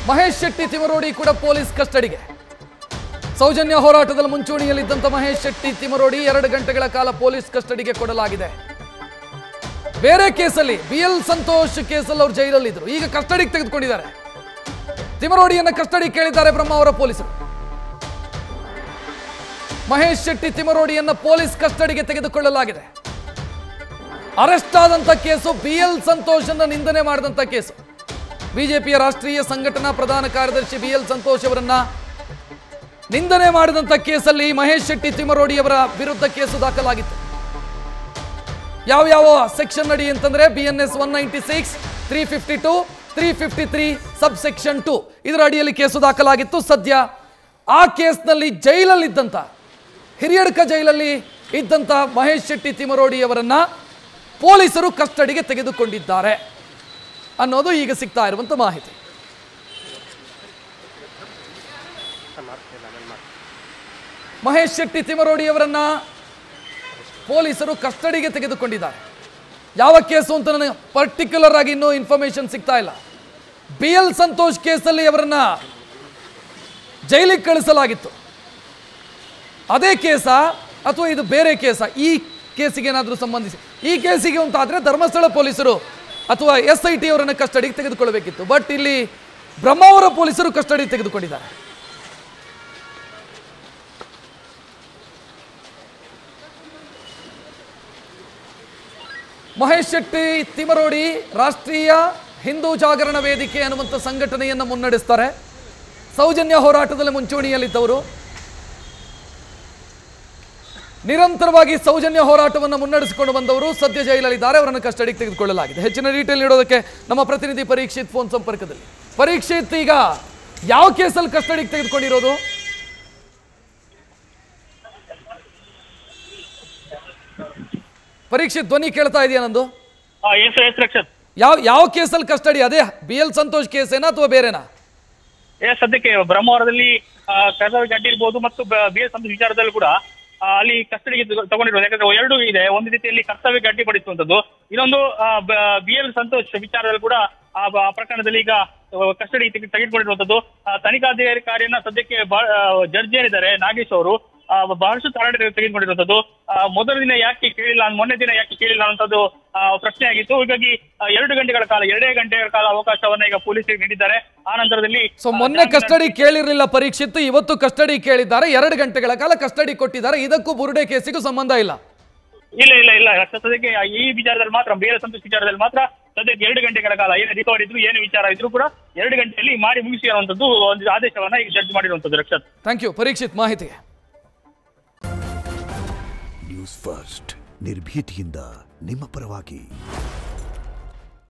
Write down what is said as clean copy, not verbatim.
ಮಹೇಶ್ ಶೆಟ್ಟಿ ತಿಮರೋಡಿ ಕೂಡ ಪೊಲೀಸ್ ಕಸ್ಟಡಿಗೆ. ಸೌಜನ್ಯ ಹೋರಾಟದಲ್ಲಿ ಮುಂಚೂಣಿಯಲ್ಲಿದ್ದಂಥ ಮಹೇಶ್ ಶೆಟ್ಟಿ ತಿಮರೋಡಿ 2 ಗಂಟೆಗಳ ಕಾಲ ಪೊಲೀಸ್ ಕಸ್ಟಡಿಗೆ ಕೊಡಲಾಗಿದೆ. ಬೇರೆ ಕೇಸಲ್ಲಿ BL ಸಂತೋಷ್ ಕೇಸಲ್ಲಿ ಅವರು ಜೈಲಲ್ಲಿದ್ದರು, ಈಗ ಕಸ್ಟಡಿಗೆ ತೆಗೆದುಕೊಂಡಿದ್ದಾರೆ. ತಿಮರೋಡಿಯನ್ನ ಕಸ್ಟಡಿ ಕೇಳಿದ್ದಾರೆ ಬ್ರಹ್ಮಾವರ ಪೊಲೀಸರು. ಮಹೇಶ್ ಶೆಟ್ಟಿ ತಿಮರೋಡಿಯನ್ನ ಪೊಲೀಸ್ ಕಸ್ಟಡಿಗೆ ತೆಗೆದುಕೊಳ್ಳಲಾಗಿದೆ. ಅರೆಸ್ಟ್ ಆದಂತ ಕೇಸು BL ಸಂತೋಷ್ ಅನ್ನ ನಿಂದನೆ ಮಾಡಿದಂತ ಕೇಸು. ಬಿಜೆಪಿಯ ರಾಷ್ಟ್ರೀಯ ಸಂಘಟನಾ ಪ್ರಧಾನ ಕಾರ್ಯದರ್ಶಿ BL ಸಂತೋಷ್ ಅವರನ್ನ ನಿಂದನೆ ಮಾಡಿದಂತ ಕೇಸಲ್ಲಿ ಮಹೇಶ್ ಶೆಟ್ಟಿ ತಿಮರೋಡಿ ಅವರ ವಿರುದ್ಧ ಕೇಸು ದಾಖಲಾಗಿತ್ತು. ಯಾವ ಸೆಕ್ಷನ್ ಅಡಿ ಅಂತಂದ್ರೆ BNS 196, 352, 353 ಸಬ್ ಸೆಕ್ಷನ್ 2 ಇದರ ಅಡಿಯಲ್ಲಿ ಕೇಸು ದಾಖಲಾಗಿತ್ತು. ಸದ್ಯ ಆ ಕೇಸ್ನಲ್ಲಿ ಜೈಲಲ್ಲಿದ್ದಂತ ಹಿರಿಯಡ್ಕ ಜೈಲಲ್ಲಿ ಇದ್ದಂತ ಮಹೇಶ್ ಶೆಟ್ಟಿ ತಿಮರೋಡಿ ಅವರನ್ನ ಪೊಲೀಸರು ಕಸ್ಟಡಿಗೆ ತೆಗೆದುಕೊಂಡಿದ್ದಾರೆ ಅನ್ನೋದು ಈಗ ಸಿಗ್ತಾ ಇರುವಂತ ಮಾಹಿತಿ. ಮಹೇಶ್ ಶೆಟ್ಟಿ ತಿಮರೋಡಿ ಅವರನ್ನ ಪೊಲೀಸರು ಕಸ್ಟಡಿಗೆ ತೆಗೆದುಕೊಂಡಿದ್ದಾರೆ. ಯಾವ ಕೇಸು ಅಂತ ನನಗೆ ಪರ್ಟಿಕ್ಯುಲರ್ ಆಗಿ ಇನ್ನೂ ಇನ್ಫಾರ್ಮೇಶನ್ ಸಿಗ್ತಾ ಇಲ್ಲ. BL ಸಂತೋಷ್ ಕೇಸಲ್ಲಿ ಅವರನ್ನ ಜೈಲಿಗೆ ಕಳಿಸಲಾಗಿತ್ತು. ಅದೇ ಕೇಸಾ ಅಥವಾ ಇದು ಬೇರೆ ಕೇಸಾ? ಈ ಕೇಸಿಗೆ ಏನಾದರೂ ಸಂಬಂಧಿಸಿ ಈ ಕೇಸಿಗೆ ಅಂತಾದರೆ ಧರ್ಮಸ್ಥಳ ಪೊಲೀಸರು ಅಥವಾ SIT ಅವರನ್ನು ಕಸ್ಟಡಿಗೆ ತೆಗೆದುಕೊಳ್ಳಬೇಕಿತ್ತು. ಬಟ್ ಇಲ್ಲಿ ಬ್ರಹ್ಮಾವರ ಪೊಲೀಸರು ಕಸ್ಟಡಿ ತೆಗೆದುಕೊಂಡಿದ್ದಾರೆ. ಮಹೇಶ್ ಶೆಟ್ಟಿ ತಿಮರೋಡಿ ರಾಷ್ಟ್ರೀಯ ಹಿಂದೂ ಜಾಗರಣ ವೇದಿಕೆ ಅನ್ನುವಂಥ ಸಂಘಟನೆಯನ್ನು ಮುನ್ನಡೆಸ್ತಾರೆ. ಸೌಜನ್ಯ ಹೋರಾಟದಲ್ಲಿ ಮುಂಚೂಣಿಯಲ್ಲಿದ್ದವರು, ನಿರಂತರವಾಗಿ ಸೌಜನ್ಯ ಹೋರಾಟವನ್ನು ಮುನ್ನಡೆಸಿಕೊಂಡು ಬಂದವರು ಸದ್ಯ ಜೈಲಲ್ಲಿದ್ದಾರೆ. ಅವರನ್ನು ಕಸ್ಟಡಿಗೆ ತೆಗೆದುಕೊಳ್ಳಲಾಗಿದೆ. ಹೆಚ್ಚಿನ ಡೀಟೇಲ್ ನೀಡೋದಕ್ಕೆ ನಮ್ಮ ಪ್ರತಿನಿಧಿ ಪರೀಕ್ಷಿತ್ ಫೋನ್ ಸಂಪರ್ಕದಲ್ಲಿ. ಪರೀಕ್ಷಿತ್, ಈಗ ಯಾವ ಕೇಸಲ್ಲಿ ಕಸ್ಟಡಿಗೆ ತೆಗೆದುಕೊಂಡಿರೋದು? ಪರೀಕ್ಷಿತ್, ಧ್ವನಿ ಕೇಳ್ತಾ ಇದೆಯಾ ನಂದು? ಯಾವ ಕೇಸಲ್ಲಿ ಕಸ್ಟಡಿ? ಅದೇ BL ಸಂತೋಷ್ ಕೇಸೇನಾ ಅಥವಾ ಬೇರೆನಾ? ಸದ್ಯಕ್ಕೆ ಬ್ರಹ್ಮಾವರದಲ್ಲಿ ಕರ್ತವ್ಯ ಗಡ್ಡಿ ಇರ್ಬೋದು ಮತ್ತು BL ಸಂತೋಷ್ ವಿಚಾರದಲ್ಲಿ ಕೂಡ ಅಲ್ಲಿ ಕಸ್ಟಡಿಗೆ ತಗೊಂಡಿರೋದು. ಯಾಕಂದ್ರೆ 2 ಇದೆ. ಒಂದು ರೀತಿಯಲ್ಲಿ ಕರ್ತವ್ಯ ಗಡ್ಡಿ ಪಡಿಸುವಂತದ್ದು, ಇನ್ನೊಂದು BL ಸಂತೋಷ್ ವಿಚಾರದಲ್ಲಿ ಕೂಡ ಆ ಪ್ರಕರಣದಲ್ಲಿ ಈಗ ಕಸ್ಟಡಿ ತೆಗೆದುಕೊಂಡಿರುವಂತದ್ದು. ತನಿಖಾಧಿಕಾರಿಯನ್ನ ಸದ್ಯಕ್ಕೆ ಜಡ್ಜ್ ಏನಿದ್ದಾರೆ ನಾಗೇಶ್ ಅವರು ಬಹಳಷ್ಟು ತರಾಟೆ ತೆಗೆದುಕೊಂಡಿರುವಂತದ್ದು. ಮೊದಲ ದಿನ ಯಾಕೆ ಕೇಳಿಲ್ಲ, ಮೊನ್ನೆ ದಿನ ಯಾಕೆ ಕೇಳಿಲ್ಲ ಅನ್ನೋದು ಪ್ರಶ್ನೆ ಆಗಿತ್ತು. ಹೀಗಾಗಿ 2 ಗಂಟೆಗಳ ಕಾಲ ಅವಕಾಶವನ್ನ ಈಗ ಪೊಲೀಸರಿಗೆ ನೀಡಿದ್ದಾರೆ. ಆ ನಂತರದಲ್ಲಿ ಮೊನ್ನೆ ಕಸ್ಟಡಿ ಕೇಳಿರಲಿಲ್ಲ ಪರೀಕ್ಷಿತ್, ಇವತ್ತು ಕಸ್ಟಡಿ ಕೇಳಿದ್ದಾರೆ. 2 ಗಂಟೆಗಳ ಕಾಲ ಕಸ್ಟಡಿ ಕೊಟ್ಟಿದ್ದಾರೆ. ಇದಕ್ಕೂ ಬುರುಡೆ ಕೇಸಿಗೂ ಸಂಬಂಧ ಇಲ್ಲ. ಇಲ್ಲ ಸದ್ಯಕ್ಕೆ ಈ ವಿಚಾರದಲ್ಲಿ ಮಾತ್ರ, BL ಸಂತೋಷ್ ವಿಚಾರದಲ್ಲಿ ಮಾತ್ರ ಸದ್ಯಕ್ಕೆ 2 ಗಂಟೆಗಳ ಕಾಲ ಏನು ರಿಕವರಿ ಇದ್ರು, ಏನು ವಿಚಾರ ಇದ್ರು ಕೂಡ 2 ಗಂಟೆಯಲ್ಲಿ ಮಾಡಿ ಮುಗಿಸಿ ಅನ್ನುವಂಥದ್ದು ಒಂದು ಆದೇಶವನ್ನ ಈಗ ಜಡ್ಜ್ ಮಾಡಿರುವಂತದ್ದು. ರಕ್ಷತ್, ಥ್ಯಾಂಕ್ ಯು ಪರೀಕ್ಷಿತ್ ಮಾಹಿತಿಗೆ. ನ್ಯೂಸ್ ಫಸ್ಟ್ ನಿರ್ಭೀತಿಯಿಂದ ನಿಮ್ಮ ಪರವಾಗಿ.